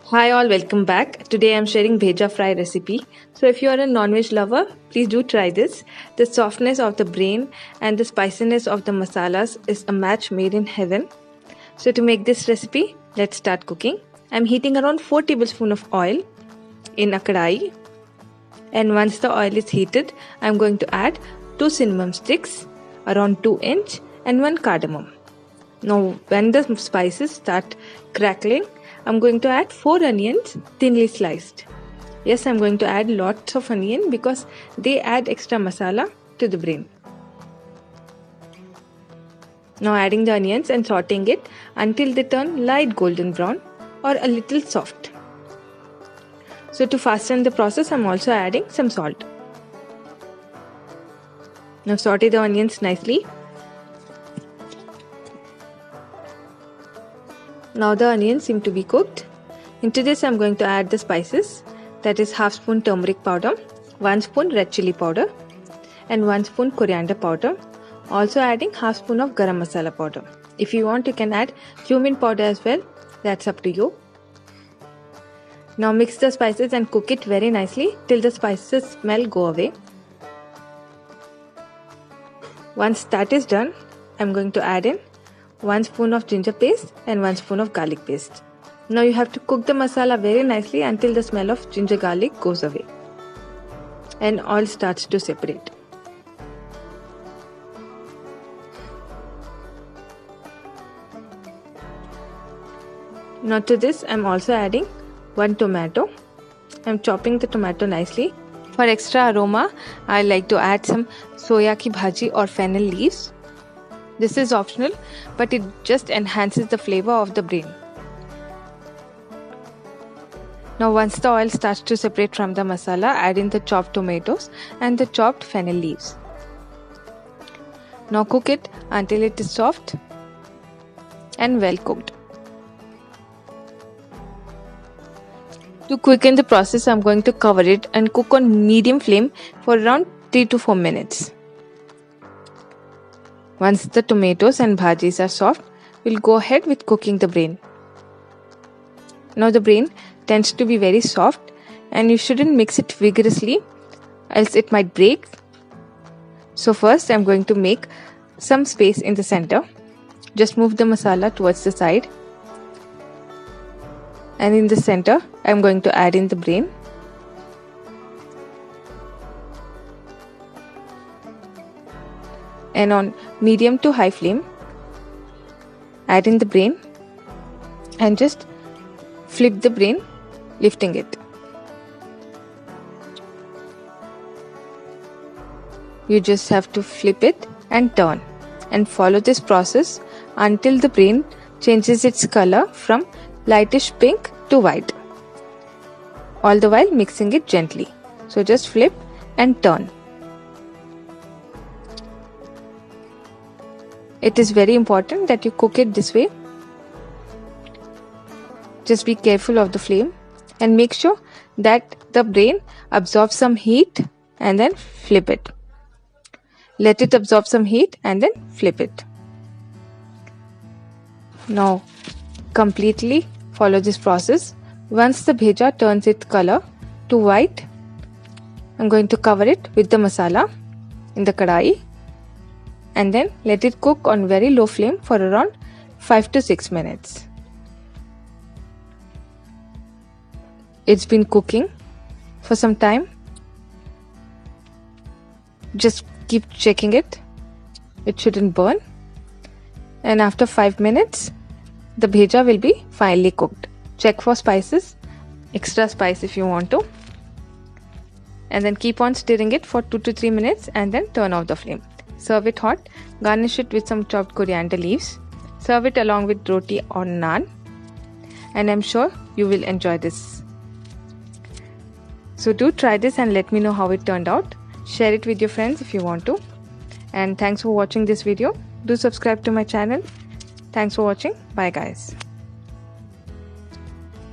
Hi all, welcome back. Today I'm sharing Bheja Fry recipe. So if you are a non-veg lover, please do try this. The softness of the brain and the spiciness of the masalas is a match made in heaven. So to make this recipe, let's start cooking. I'm heating around 4 tablespoons of oil in a kadai. And once the oil is heated, I'm going to add 2 cinnamon sticks, around 2 inch, and 1 cardamom. Now when the spices start crackling, I'm going to add 4 onions thinly sliced. Yes, I'm going to add lots of onion because they add extra masala to the brain. Now adding the onions and sauteing it until they turn light golden brown or a little soft. So to fasten the process, I'm also adding some salt. Now saute the onions nicely. Now the onions seem to be cooked. Into this I'm going to add the spices, that is half spoon turmeric powder, 1 spoon red chili powder and 1 spoon coriander powder. Also adding half spoon of garam masala powder. If you want, you can add cumin powder as well, that's up to you. Now mix the spices and cook it very nicely till the spices smell go away. Once that is done, I'm going to add in 1 spoon of ginger paste and 1 spoon of garlic paste. Now you have to cook the masala very nicely until the smell of ginger garlic goes away and oil starts to separate. Now to this I'm also adding 1 tomato. I'm chopping the tomato nicely. For extra aroma, I like to add some soya ki bhaji or fennel leaves. This is optional, but it just enhances the flavor of the brain. Now once the oil starts to separate from the masala, add in the chopped tomatoes and the chopped fennel leaves. Now cook it until it is soft and well cooked. To quicken the process, I'm going to cover it and cook on medium flame for around 3 to 4 minutes. Once the tomatoes and bhajis are soft, we'll go ahead with cooking the brain. Now the brain tends to be very soft and you shouldn't mix it vigorously, else it might break. So first I'm going to make some space in the center. Just move the masala towards the side. And in the center, I'm going to add in the brain. And on medium to high flame, add in the brain and just flip the brain, lifting it. You just have to flip it and turn and follow this process until the brain changes its color from lightish pink to white, all the while mixing it gently. So just flip and turn. It is very important that you cook it this way. Just be careful of the flame and make sure that the brain absorbs some heat and then flip it. Let it absorb some heat and then flip it. Now completely follow this process. Once the bheja turns its color to white, I'm going to cover it with the masala in the kadai and then let it cook on very low flame for around 5 to 6 minutes. It's been cooking for some time. Just keep checking it. It shouldn't burn. And after 5 minutes, the bheja will be finely cooked. Check for spices, extra spice if you want to. And then keep on stirring it for 2 to 3 minutes and then turn off the flame. Serve it hot. Garnish it with some chopped coriander leaves. Serve it along with roti or naan. And I'm sure you will enjoy this. So do try this and let me know how it turned out. Share it with your friends if you want to. And thanks for watching this video. Do subscribe to my channel. Thanks for watching. Bye guys.